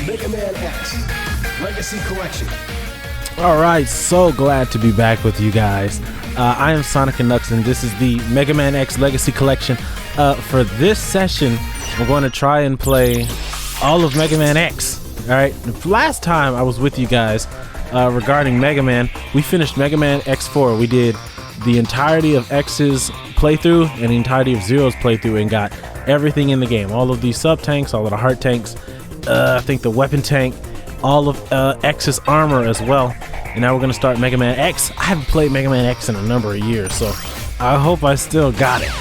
Mega Man X Legacy Collection. Alright, so glad to be back with you guys. I am SonicNKnux and this is the Mega Man X Legacy Collection. For this session, we're going to try and play all of Mega Man X. Alright, last time I was with you guys regarding Mega Man, we finished Mega Man X4. We did the entirety of X's playthrough and the entirety of Zero's playthrough and got everything in the game. All of these sub-tanks, all of the heart tanks, I think the weapon tank, all of X's armor as well. And now we're going to start Mega Man X. I haven't played Mega Man X in a number of years, so I hope I still got it.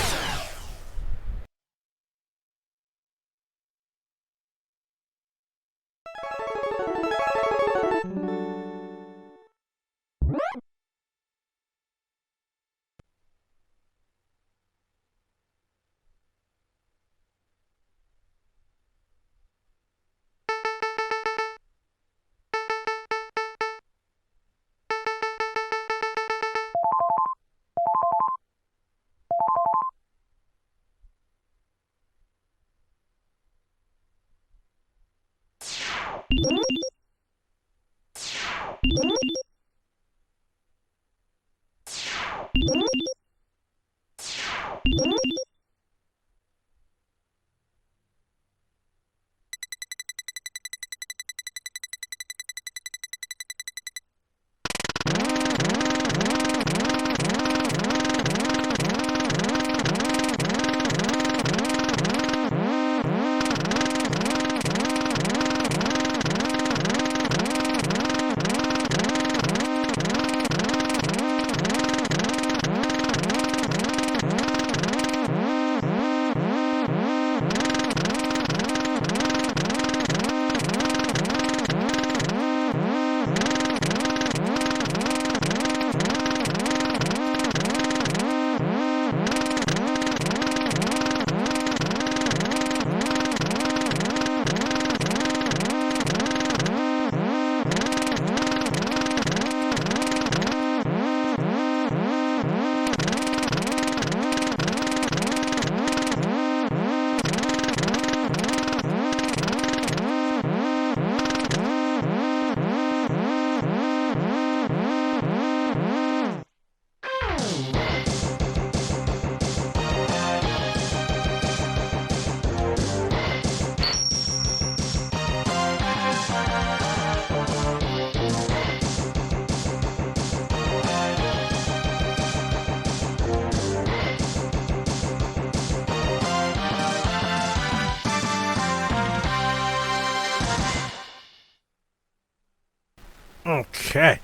Okay,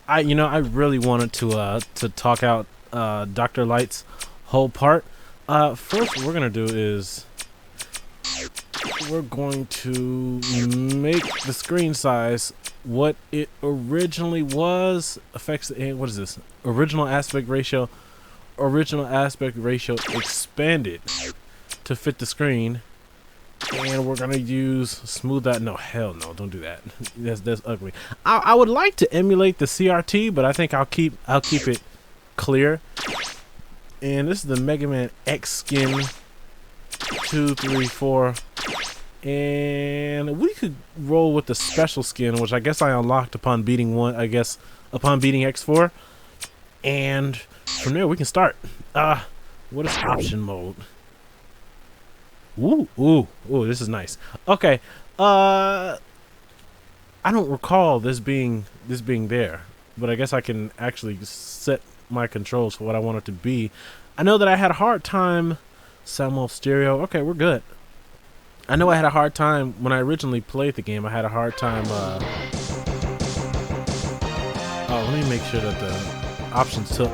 I really wanted to talk out Dr. Light's whole part. First, what we're gonna do is we're going to make the screen size what it originally was. Affects what is this? Original aspect ratio expanded to fit the screen. And we're gonna use smooth out. No, hell no, don't do that. That's ugly. I would like to emulate the CRT, but I think I'll keep it clear. And this is the Mega Man X skin 2, 3, 4. And we could roll with the special skin, which I guess I unlocked upon beating X4. And from there we can start. What is option mode? Ooh, this is nice. Okay, I don't recall this being there, but I guess I can actually set my controls for what I want it to be. I know that I had a hard time. Mammoth stereo. Okay, we're good. I know I had a hard time when I originally played the game. I had a hard time. Oh, let me make sure that the options took.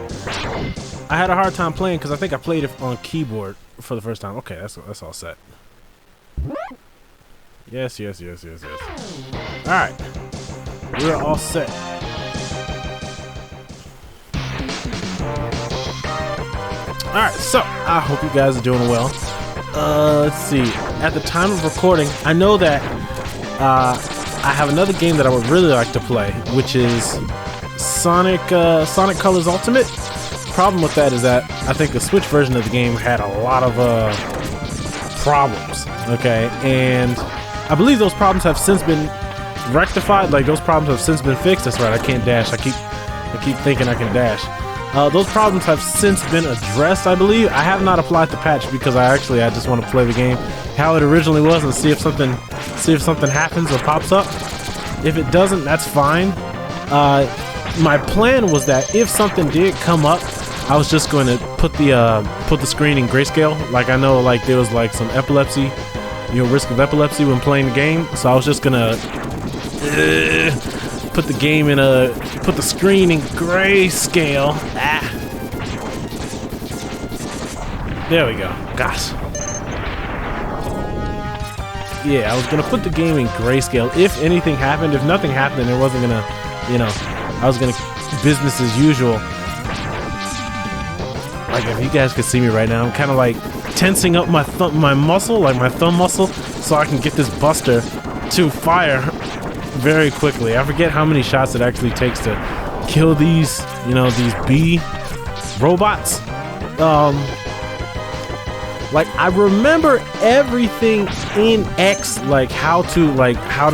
I had a hard time playing because I think I played it on keyboard for the first time. Okay, that's all set. Yes. All right, we're all set. All right, so I hope you guys are doing well. Let's see. At the time of recording, I know that I have another game that I would really like to play, which is Sonic Colors Ultimate. Problem with that is that I think the Switch version of the game had a lot of problems. Okay, and I believe those problems have since been rectified. Like those problems have since been fixed. That's right. I can't dash. I keep thinking I can dash. Those problems have since been addressed, I believe. I have not applied the patch because I just want to play the game how it originally was and see if something happens or pops up. If it doesn't, that's fine. My plan was that if something did come up, I was just going to put the screen in grayscale. Like I know like there was like some epilepsy, risk of epilepsy when playing the game. So I was just gonna put the screen in grayscale. There we go. Gosh. Yeah, I was gonna put the game in grayscale. If anything happened, if nothing happened, then it wasn't gonna, I was gonna business as usual. Like if you guys could see me right now, I'm kind of like tensing up my thumb muscle, so I can get this buster to fire very quickly. I forget how many shots it actually takes to kill these, these bee robots. Like I remember everything in X, like how to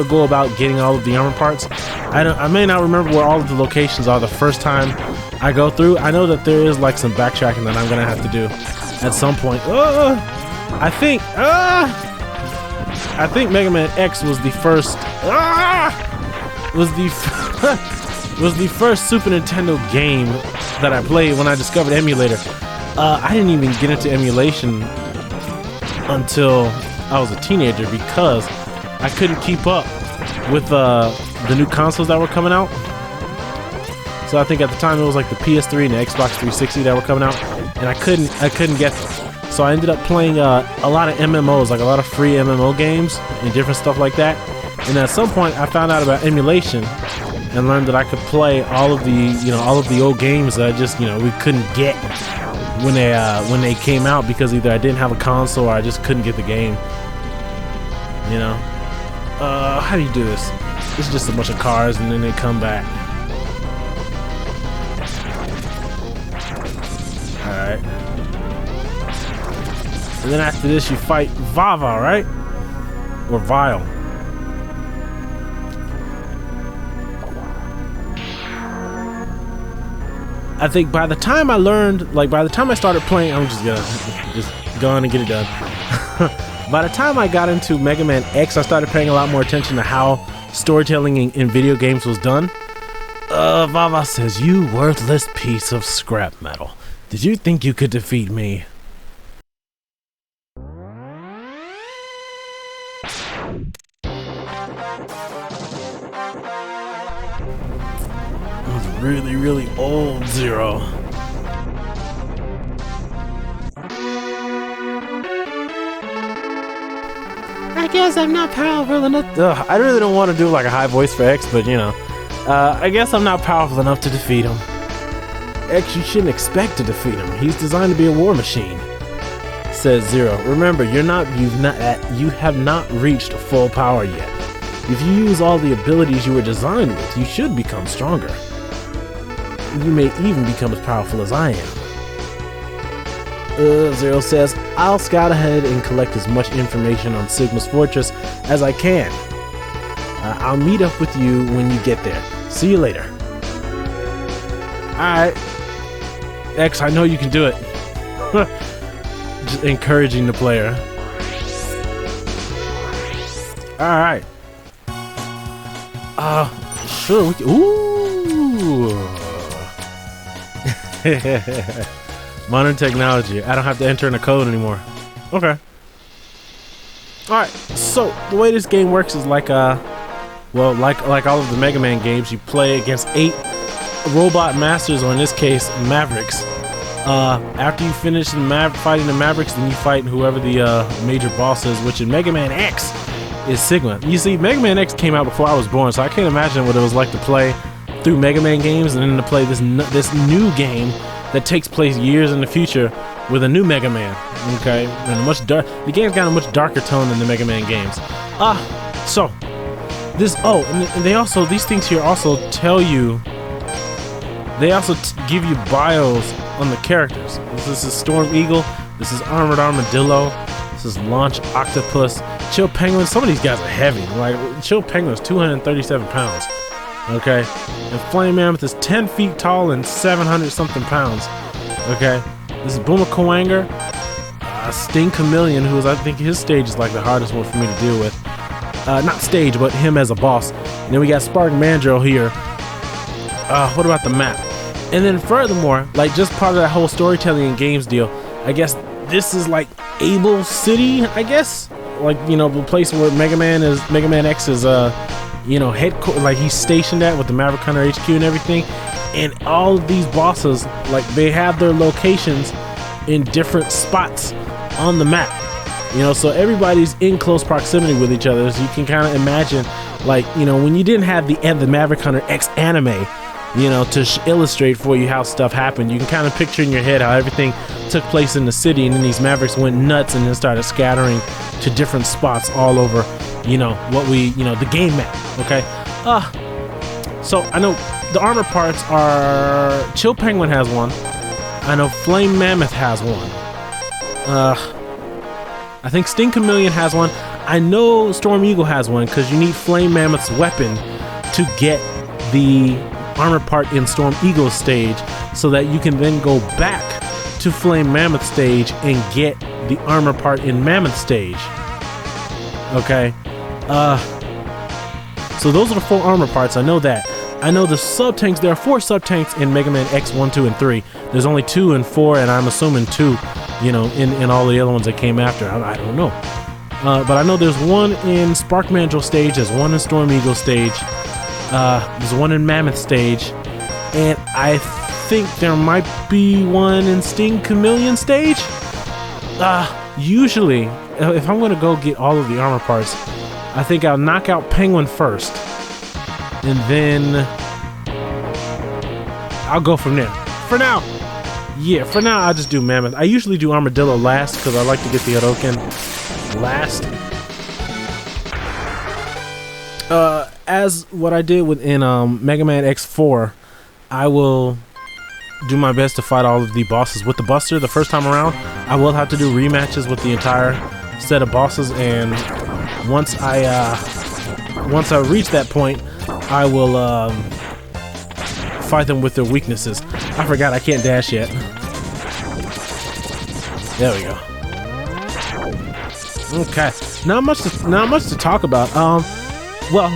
go about getting all of the armor parts. I may not remember where all of the locations are the first time I go through. I know that there is like some backtracking that I'm gonna have to do at some point. I think Mega Man X was the first was the first Super Nintendo game that I played when I discovered emulator. I didn't even get into emulation until I was a teenager because I couldn't keep up with the new consoles that were coming out. So I think at the time it was like the PS3 and the Xbox 360 that were coming out, and I couldn't get them. So I ended up playing a lot of MMOs, like a lot of free MMO games and different stuff like that. And at some point I found out about emulation and learned that I could play all of the old games that I just we couldn't get when they came out because either I didn't have a console or I just couldn't get the game. How do you do this? It's just a bunch of cars and then they come back. Alright. And then after this you fight Vava, right? Or Vile. I think by the time I started playing, I'm just go on and get it done. By the time I got into Mega Man X, I started paying a lot more attention to how storytelling in video games was done. Vava says, "You worthless piece of scrap metal. Did you think you could defeat me?" Really, really old Zero. I guess I'm not powerful enough. I really don't want to do like a high voice for X, but I guess I'm not powerful enough to defeat him. X, you shouldn't expect to defeat him. He's designed to be a war machine, says Zero. Remember, you have not reached full power yet. If you use all the abilities you were designed with, you should become stronger. You may even become as powerful as I am. Zero says, I'll scout ahead and collect as much information on Sigma's fortress as I can. I'll meet up with you when you get there. See you later. Alright. X, I know you can do it. Just encouraging the player. Alright. Sure, we can. Ooh. Modern technology. I don't have to enter in a code anymore. Okay. Alright, so the way this game works is like all of the Mega Man games, you play against 8 robot masters, or in this case, Mavericks. After you finish fighting the Mavericks, then you fight whoever the major boss is, which in Mega Man X is Sigma. You see, Mega Man X came out before I was born, so I can't imagine what it was like to play through Mega Man games and then to play this new game that takes place years in the future with a new Mega Man. Okay, and the game's got a much darker tone than the Mega Man games. So this and they also, these things here also tell you, they also give you bios on the characters. This is Storm Eagle, this is Armored Armadillo, this is Launch Octopus, Chill Penguin, some of these guys are heavy. Like, Chill Penguin is 237 pounds. Okay? And Flame Mammoth is 10 feet tall and 700 something pounds. Okay? This is Boomer Coanger. Sting Chameleon, who is, I think his stage is like the hardest one for me to deal with. Not stage, but him as a boss. And then we got Spark Mandrill here. What about the map? And then furthermore, like just part of that whole storytelling and games deal, I guess this is like Abel City, I guess? Like, you know, the place where Mega Man X is, you know, headquarters, like he's stationed at with the Maverick Hunter HQ and everything. And all of these bosses, like they have their locations in different spots on the map. You know, so everybody's in close proximity with each other. So you can kind of imagine, like, you know, when you didn't have the Maverick Hunter X anime, you know, to illustrate for you how stuff happened, you can kind of picture in your head how everything took place in the city, and then these Mavericks went nuts and then started scattering to different spots all over, you know, the game map, okay? So I know the armor parts are, Chill Penguin has one. I know Flame Mammoth has one. I think Sting Chameleon has one. I know Storm Eagle has one, because you need Flame Mammoth's weapon to get the armor part in Storm Eagle stage, so that you can then go back to Flame Mammoth stage and get the armor part in Mammoth stage. Okay. So those are the 4 armor parts. I know that. I know the sub-tanks, there are 4 sub-tanks in Mega Man X 1, 2, and 3. There's only 2 and 4, and I'm assuming 2, you know, in all the other ones that came after. I don't know. But I know there's 1 in Spark Mandrill stage, there's 1 in Storm Eagle stage, there's 1 in Mammoth stage, and I think there might be 1 in Sting Chameleon stage. Usually, if I'm gonna go get all of the armor parts, I think I'll knock out Penguin first, and then I'll go from there. For now, I'll just do Mammoth. I usually do Armadillo last, because I like to get the Hadoken last. As what I did within Mega Man X4, I will do my best to fight all of the bosses with the Buster the first time around. I will have to do rematches with the entire set of bosses, and once I reach that point, I will fight them with their weaknesses. I forgot I can't dash yet. There we go. Okay, not much to talk about. Well,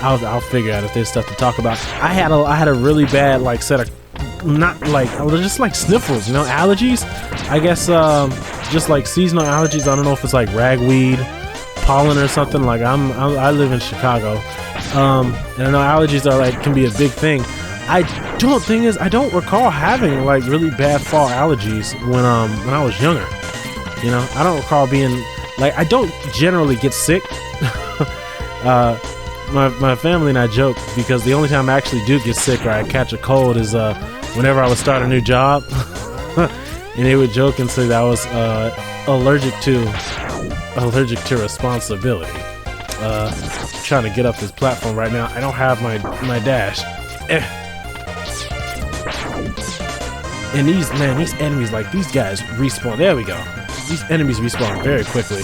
I'll figure out if there's stuff to talk about. I had a really bad like set of, not like, just like sniffles, you know, allergies. I guess just like seasonal allergies. I don't know if it's like ragweed, pollen, or something. Like I live in Chicago, and I know allergies are like can be a big thing. I don't recall having like really bad fall allergies when I was younger. You know, I don't recall being like, I don't generally get sick. My family and I joke, because the only time I actually do get sick or I catch a cold is whenever I would start a new job. And they would joke and say that I was allergic to responsibility. Trying to get up this platform right now. I don't have my dash. And these enemies, like, these guys respawn. There we go. These enemies respawn very quickly.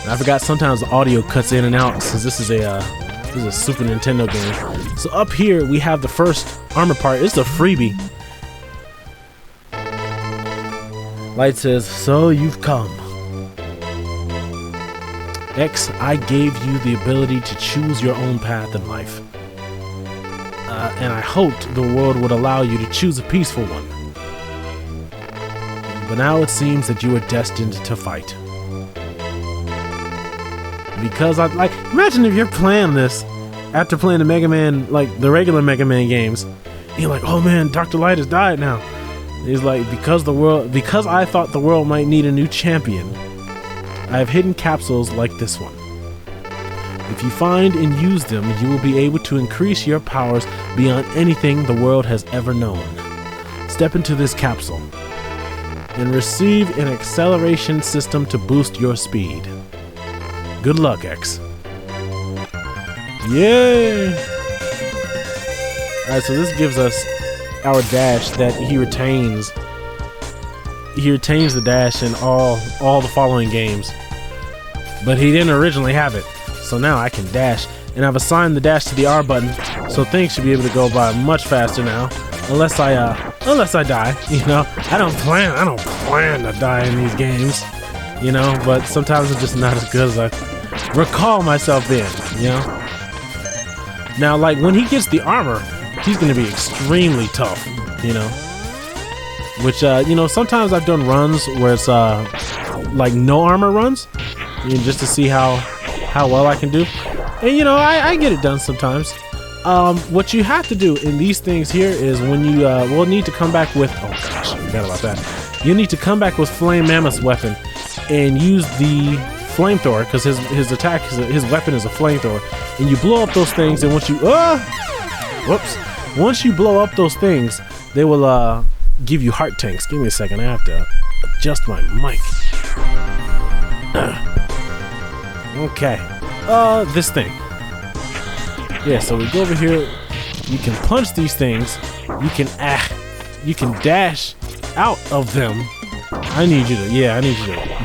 And I forgot sometimes the audio cuts in and out, since this is a Super Nintendo game. So up here we have the first armor part. It's a freebie. Light says, "So you've come. X, I gave you the ability to choose your own path in life. And I hoped the world would allow you to choose a peaceful one. But now it seems that you are destined to fight. Because imagine if you're playing this after playing the Mega Man, like the regular Mega Man games, and you're like, oh man, Dr. Light has died now. He's like, because I thought the world might need a new champion, I have hidden capsules like this one. If you find and use them, you will be able to increase your powers beyond anything the world has ever known. Step into this capsule and receive an acceleration system to boost your speed. Good luck, X." Yay! Alright, so this gives us our dash that he retains. He retains the dash in all the following games. but he didn't originally have it. So now I can dash, and I've assigned the dash to the R button, so things should be able to go by much faster now. Unless I die, you know. I don't plan to die in these games, you know, but sometimes I'm just not as good as I recall myself being, you know. Now, like, when he gets the armor, he's gonna be extremely tough, you know. Which, you know, sometimes I've done runs where it's, like, no armor runs, you know, just to see how well I can do. And, you know, I get it done sometimes. What you have to do in these things here is when you, will need to come back with, oh gosh, I forgot about that. You need to come back with Flame Mammoth's weapon and use the flamethrower, because his attack, his weapon is a flamethrower. And you blow up those things, and once you, once you blow up those things, they will, give you heart tanks. Give me a second, I have to adjust my mic. Okay. This thing. Yeah, so we go over here. You can punch these things. You can dash out of them. I need you to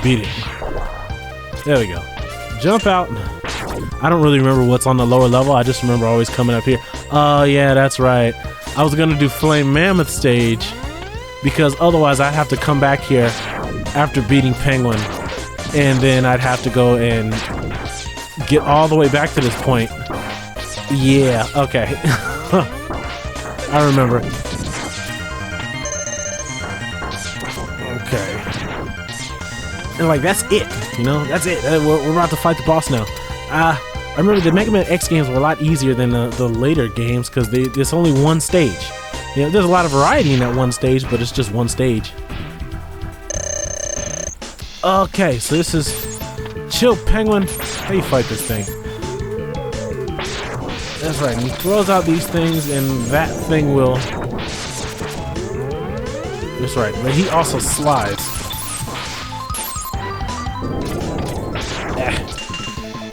beat it. There we go. Jump out. I don't really remember what's on the lower level. I just remember always coming up here. Oh, yeah, that's right. I was gonna do Flame Mammoth stage, because otherwise I'd have to come back here after beating Penguin, and then I'd have to go and get all the way back to this point. Yeah, okay. I remember. Okay. And like, that's it, you know? That's it. We're about to fight the boss now. I remember the Mega Man X games were a lot easier than the later games, because there's only one stage. You know, there's a lot of variety in that one stage, but it's just one stage. Okay, so this is Chill Penguin. How you fight this thing? That's right, and he throws out these things, and that thing will... That's right, but he also slides.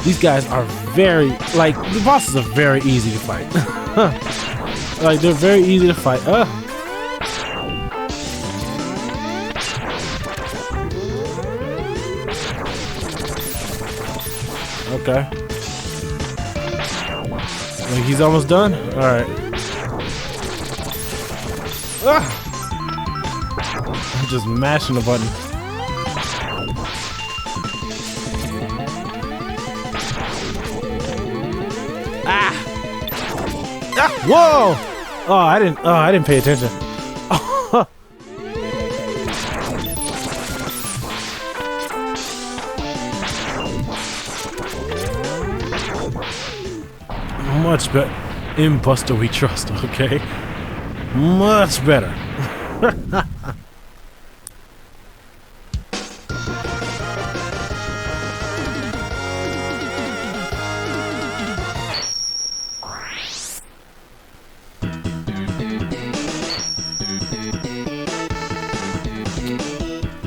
These guys are very... Like, the bosses are very easy to fight. Like, they're very easy to fight. Okay. Like, he's almost done? Alright. I'm just mashing the button. Whoa! Oh, I didn't pay attention. Much better. In Buster we trust, okay? Much better.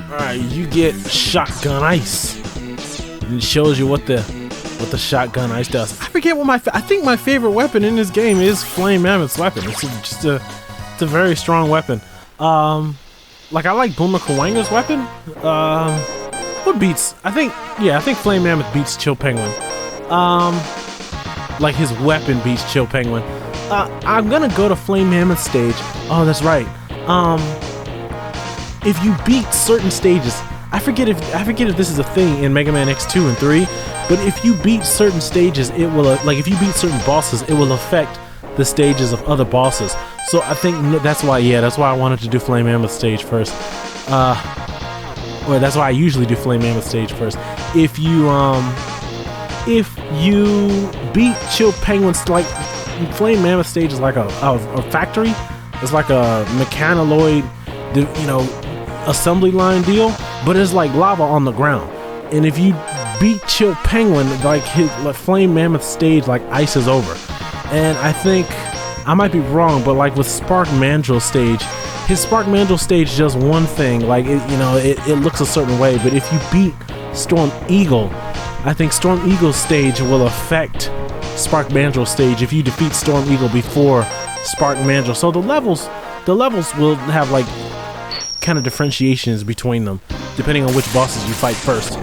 Alright, you get Shotgun Ice. And it shows you what the Shotgun Ice does. I forget what I think my favorite weapon in this game is Flame Mammoth's weapon. It's just a very strong weapon. Like, I like Boomer Kawanga's weapon. What beats? I think Flame Mammoth beats Chill Penguin. Like, his weapon beats Chill Penguin. I'm gonna go to Flame Mammoth stage. Oh, that's right. If you beat certain stages, I forget if this is a thing in Mega Man X2 and 3, but if you beat certain stages, it will like if you beat certain bosses, it will affect the stages of other bosses. So I think that's why I wanted to do Flame Mammoth stage first. Well, that's why I usually do Flame Mammoth stage first. If you beat Chill Penguin's, like, Flame Mammoth stage is like a factory. It's like a mechanaloid, you know, assembly line deal, but it's like lava on the ground. And if you beat Chill Penguin, like Flame Mammoth stage, like, ice is over. And I think I might be wrong, but like with Spark Mandrill stage, his Spark Mandrill stage does one thing, like it looks a certain way. But if you beat Storm Eagle, I think Storm Eagle's stage will affect Spark Mandrill stage if you defeat Storm Eagle before Spark Mandrill. So the levels will have, like, kind of differentiations between them, depending on which bosses you fight first.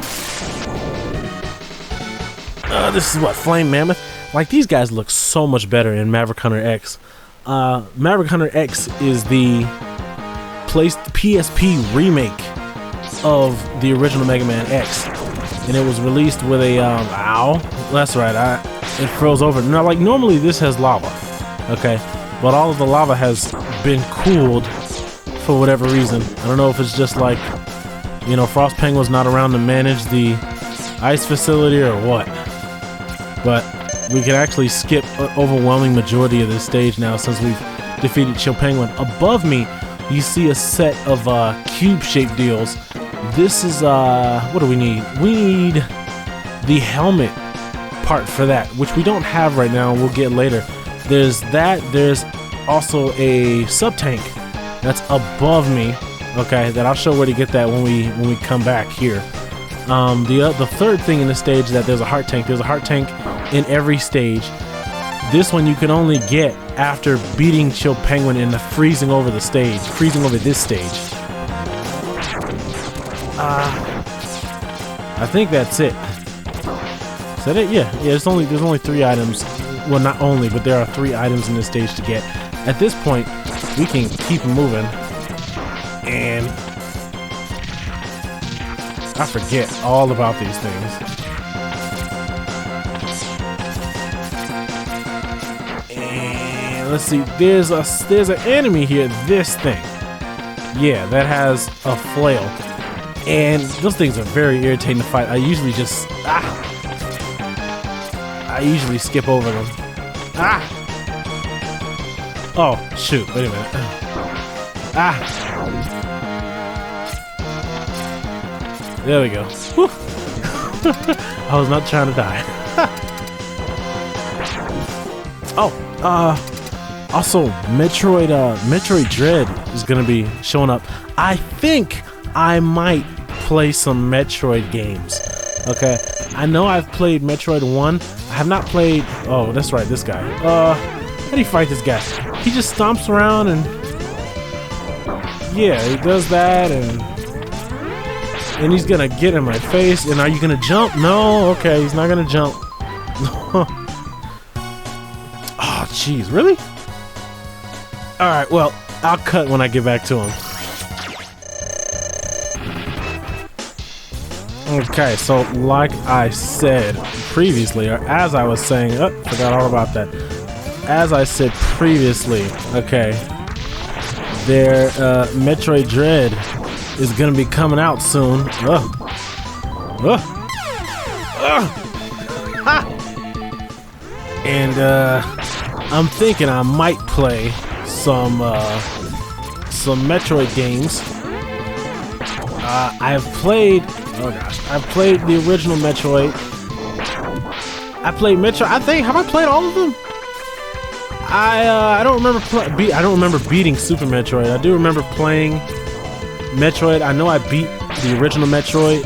This is what, Flame Mammoth? Like, these guys look so much better in Maverick Hunter X. Maverick Hunter X is the PSP remake of the original Mega Man X, and it was released with a ow, that's right, it froze over. Now, like, normally this has lava, okay, but all of the lava has been cooled for whatever reason. I don't know if it's just like, you know, Frost Penguin's not around to manage the ice facility or what, but we can actually skip an overwhelming majority of this stage now since we've defeated Chill Penguin. Above me, you see a set of cube-shaped deals. This is, what do we need? We need the helmet part for that, which we don't have right now, we'll get later. There's that, there's also a sub-tank that's above me, okay, that I'll show where to get that when we come back here. The third thing in the stage is that there's a heart tank. There's a heart tank in every stage. This one you can only get after beating Chill Penguin and freezing over this stage. I think that's it. Is that it? Yeah. There's only 3 items. Well, not only, but there are 3 items in this stage to get. At this point, we can keep moving, and I forget all about these things. And let's see, there's an enemy here, this thing. Yeah, that has a flail. And those things are very irritating to fight. I usually just I usually skip over them. Oh, shoot, wait a minute. There we go. I was not trying to die. Also, Metroid Dread is gonna be showing up. I think I might play some Metroid games. Okay, I know I've played Metroid 1. I have not played. Oh, that's right, this guy. How do you fight this guy? He just stomps around and yeah, he does that, and he's gonna get in my face. And are you gonna jump? No. Okay, he's not gonna jump. Oh, jeez, really? All right, well, I'll cut when I get back to him. Okay, so like I said previously, or as I was saying, forgot all about that. As I said previously, okay, their Metroid Dread is gonna be coming out soon. And I'm thinking I might play some Metroid games. I've played. Oh gosh, I've played the original Metroid. I played Metroid. I think, have I played all of them? I don't remember. I don't remember beating Super Metroid. I do remember playing Metroid. I know I beat the original Metroid.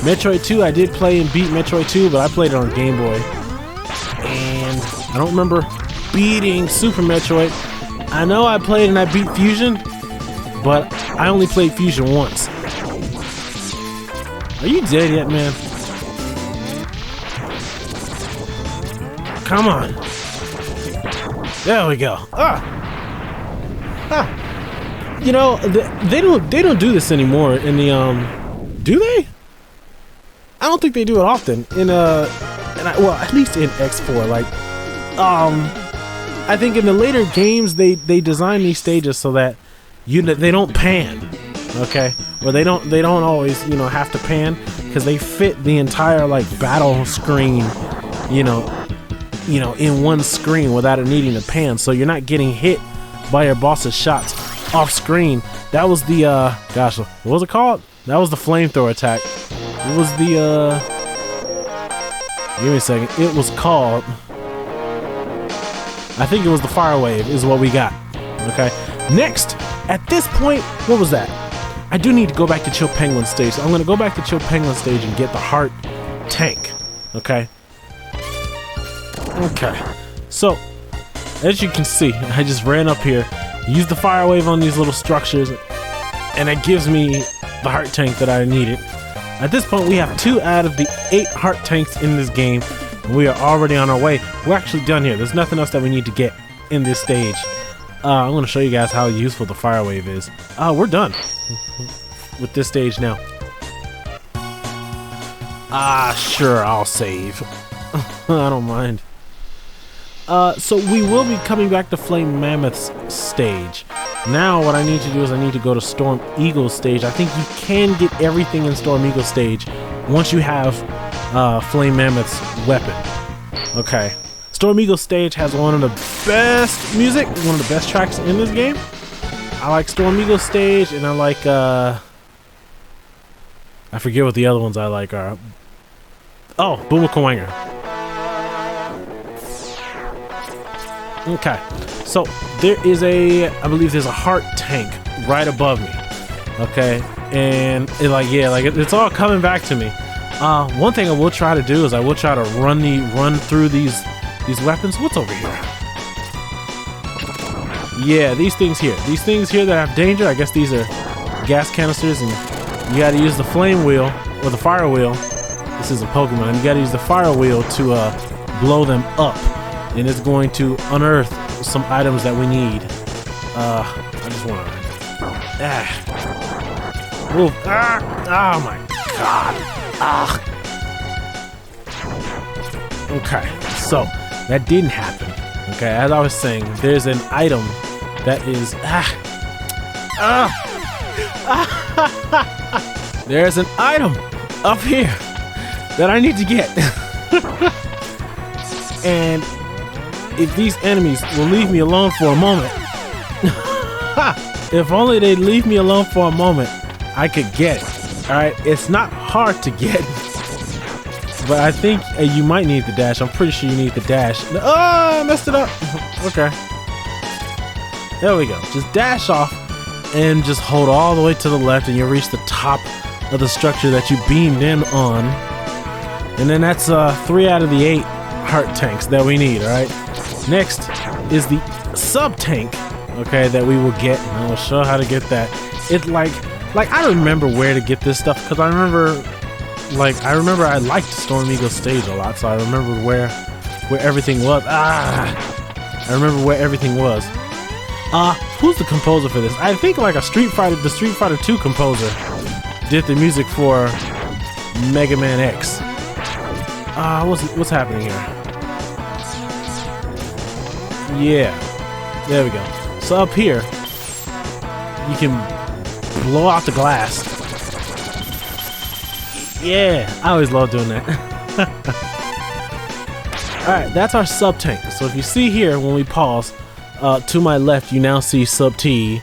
Metroid 2. I did play and beat Metroid 2, but I played it on Game Boy. And I don't remember beating Super Metroid. I know I played and I beat Fusion, but I only played Fusion once. Are you dead yet, man? Come on. There we go. You know, they don't do this anymore in the do they? I don't think they do it often in well, at least in X4. Like I think in the later games they design these stages so that they don't pan. Okay, or they don't always, you know, have to pan, because they fit the entire like battle screen, you know, in one screen without it needing to pan, so you're not getting hit by your boss's shots off screen. That was the gosh, what was it called? That was the flamethrower attack. It was the give me a second. It was called, I think it was the fire wave is what we got. Okay, next, at this point, what was that? I do need to go back to Chill Penguin stage. So I'm gonna go back to Chill Penguin stage and get the heart tank. Okay. Okay. So, as you can see, I just ran up here, used the fire wave on these little structures, and it gives me the heart tank that I needed. At this point, we have 2 out of the 8 heart tanks in this game. And we are already on our way. We're actually done here. There's nothing else that we need to get in this stage. I'm going to show you guys how useful the fire wave is. We're done with this stage now. Sure, I'll save. I don't mind. So we will be coming back to Flame Mammoth's stage. Now what I need to do is I need to go to Storm Eagle's stage. I think you can get everything in Storm Eagle's stage once you have Flame Mammoth's weapon. Okay. Storm Eagle's stage has one of the best music, one of the best tracks in this game. I like Storm Eagle's stage, and I like I forget what the other ones I like are. Oh, Boomerkawanger. Okay, so there is I believe there's a heart tank right above me. Okay, and it's all coming back to me. One thing I will try to do is I will try to run through these weapons. What's over here? Yeah, these things here that have danger. I guess these are gas canisters, and you got to use the flame wheel or the fire wheel. This is a Pokemon. You got to use the fire wheel to blow them up. And it's going to unearth some items that we need. I just want to... oh my god. Okay, so that didn't happen. Okay, as I was saying, there's an item that is... there's an item up here that I need to get. And if these enemies will leave me alone for a moment, if only they'd leave me alone for a moment, I could get it. Alright, it's not hard to get, but I think you might need the dash. I'm pretty sure you need the dash. Oh, I messed it up. Okay. There we go. Just dash off and just hold all the way to the left, and you'll reach the top of the structure that you beamed in on. And then that's 3 out of the 8 heart tanks that we need, alright? Next is the sub tank, okay, that we will get, and I will show how to get that. It's like I remember where to get this stuff, because I remember I liked Storm Eagle stage a lot, so I remember where everything was. I remember where everything was. Who's the composer for this? I think like the Street Fighter 2 composer did the music for Mega Man X. What's happening here? Yeah, there we go. So up here, you can blow out the glass. Yeah, I always love doing that. Alright, that's our sub tank. So if you see here, when we pause, to my left, you now see sub T,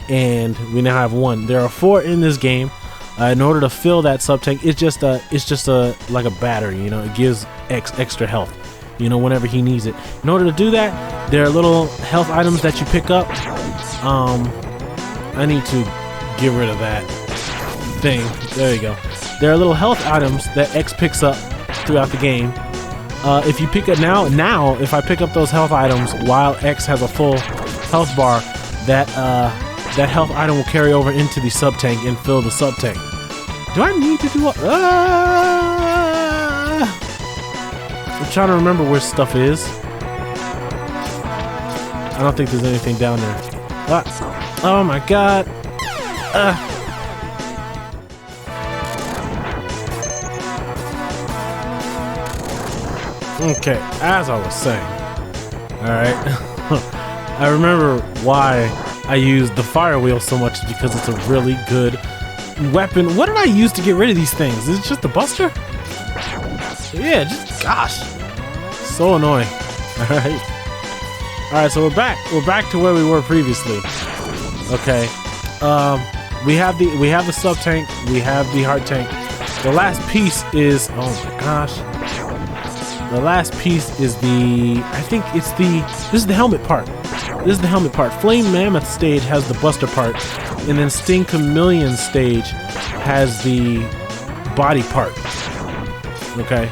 and we now have 1. There are 4 in this game. In order to fill that sub tank, it's just like a battery, you know. It gives extra health, you know, whenever he needs it. In order to do that, there are little health items that you pick up. I need to get rid of that thing. There you go. There are little health items that X picks up throughout the game. If you pick up now, if I pick up those health items while X has a full health bar, that health item will carry over into the sub tank and fill the sub tank. Do I need to do I'm trying to remember where stuff is. I don't think there's anything down there. Oh my god. Okay, as I was saying. Alright. I remember why I used the fire wheel so much, because it's a really good weapon. What did I use to get rid of these things? Is it just the buster? Yeah, just gosh. So annoying. Alright. Alright, so we're back. We're back to where we were previously. Okay. We have the sub tank, we have the heart tank. The last piece is, oh my gosh. The last piece is this is the helmet part. This is the helmet part. Flame Mammoth stage has the buster part, and then Sting Chameleon stage has the body part. Okay.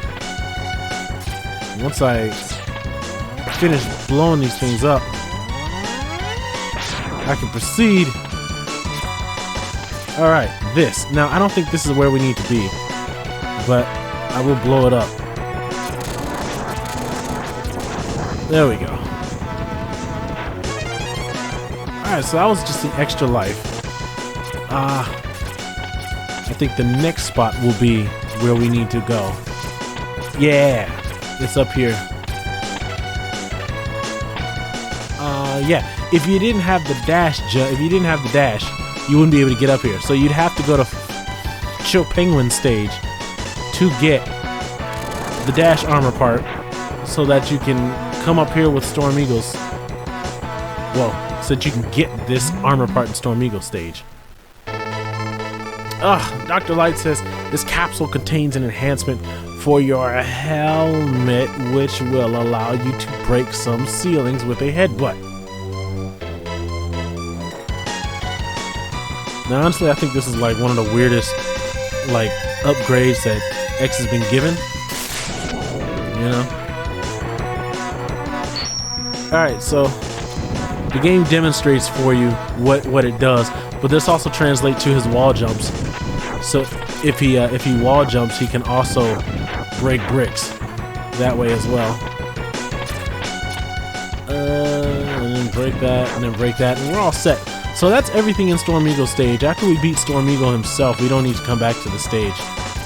Once I finish blowing these things up, I can proceed. Alright, this. Now, I don't think this is where we need to be. but I will blow it up. There we go. Alright, so that was just an extra life. I think the next spot will be where we need to go. Yeah, it's up here. Yeah, if you didn't have the dash, you wouldn't be able to get up here. So you'd have to go to Chill Penguin stage to get the dash armor part so that you can come up here with Storm Eagles. Well, so that you can get this armor part in Storm Eagle stage. Dr. Light says this capsule contains an enhancement for your helmet, which will allow you to break some ceilings with a headbutt. Now, honestly, I think this is like one of the weirdest like upgrades that X has been given. You know? Alright, so the game demonstrates for you what it does, but this also translates to his wall jumps. So if he wall jumps, he can also break bricks that way as well. And then break that, and then break that, and we're all set. So that's everything in Storm Eagle stage. After we beat Storm Eagle himself, we don't need to come back to the stage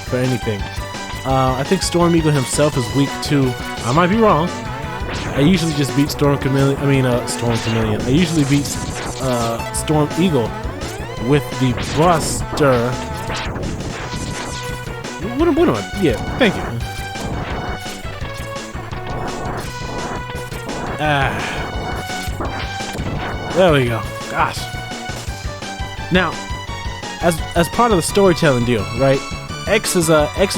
for anything. I think Storm Eagle himself is weak to, I might be wrong. I usually just beat Storm Chameleon. I usually beat Storm Eagle with the Buster. What am I? Yeah, thank you. There we go. Gosh. Now, as part of the storytelling deal, right? X has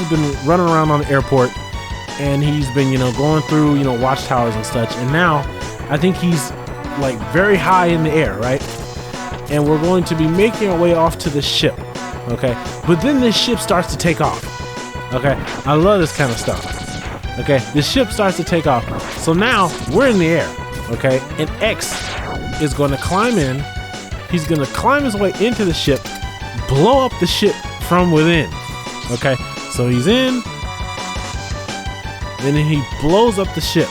been running around on the airport, and he's been, going through, watchtowers and such. And now, I think he's like very high in the air, right? And we're going to be making our way off to the ship, okay? But then this ship starts to take off, okay? I love this kind of stuff, okay? The ship starts to take off. So now we're in the air, okay? And X is going to climb in. He's going to climb his way into the ship, blow up the ship from within, okay? So he's in, and then he blows up the ship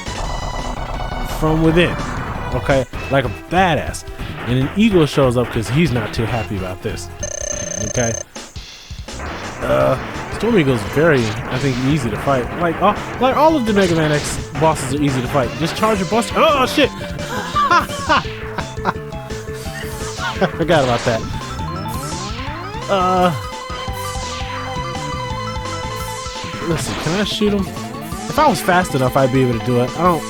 from within, okay? Like a badass. And an eagle shows up because he's not too happy about this, okay? Storm Eagle's very, I think, easy to fight. Like all of the Mega Man X bosses are easy to fight. Just charge your buster. Oh shit! I forgot about that. Listen, can I shoot him? If I was fast enough, I'd be able to do it. I don't.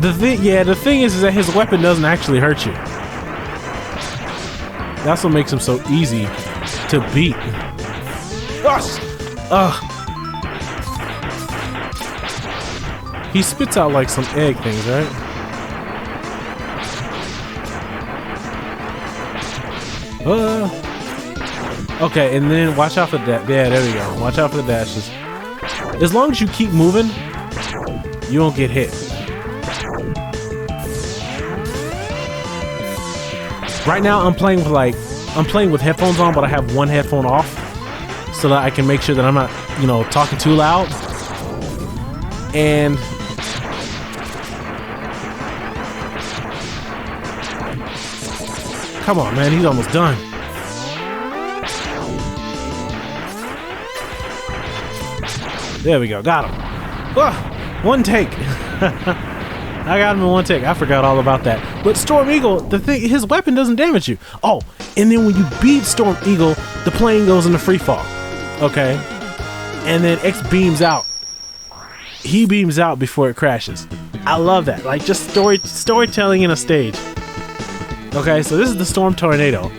The thing is that his weapon doesn't actually hurt you. That's what makes him so easy to beat. He spits out like some egg things, right? Okay, and then watch out for that. Yeah, there we go. Watch out for the dashes. As long as you keep moving, you won't get hit. Right now, I'm playing with headphones on, but I have one headphone off, so that I can make sure that I'm not, talking too loud. And come on, man, he's almost done. There we go, got him. One take. I got him in one take. I forgot all about that. But Storm Eagle, his weapon doesn't damage you. Oh, and then when you beat Storm Eagle, the plane goes into free fall. Okay? And then X beams out. He beams out before it crashes. I love that. Like, just storytelling in a stage. Okay, so this is the Storm Tornado.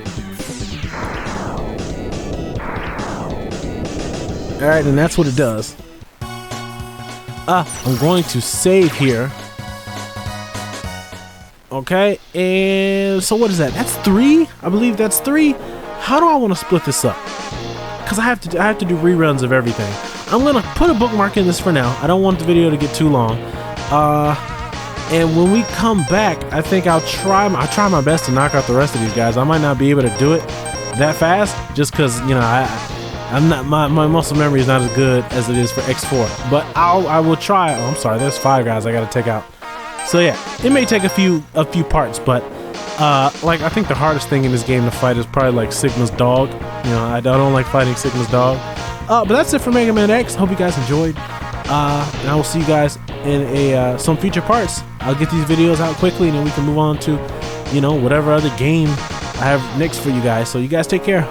Alright, and that's what it does. I'm going to save here. Okay, and so what is that? That's 3? I believe that's 3. How do I want to split this up? Because I have to do reruns of everything. I'm gonna put a bookmark in this for now. I don't want the video to get too long. And when we come back, I think I'll try my best to knock out the rest of these guys. I might not be able to do it that fast, just because, you know, I'm not, my muscle memory is not as good as it is for X4. But I will try. Oh, I'm sorry, there's 5 guys I gotta take out. So yeah, it may take a few parts, but like I think the hardest thing in this game to fight is probably like Sigma's dog. You know, I don't like fighting Sigma's dog. But that's it for Mega Man X. Hope you guys enjoyed. And I will see you guys in some future parts. I'll get these videos out quickly, and then we can move on to, you know, whatever other game I have next for you guys. So you guys take care.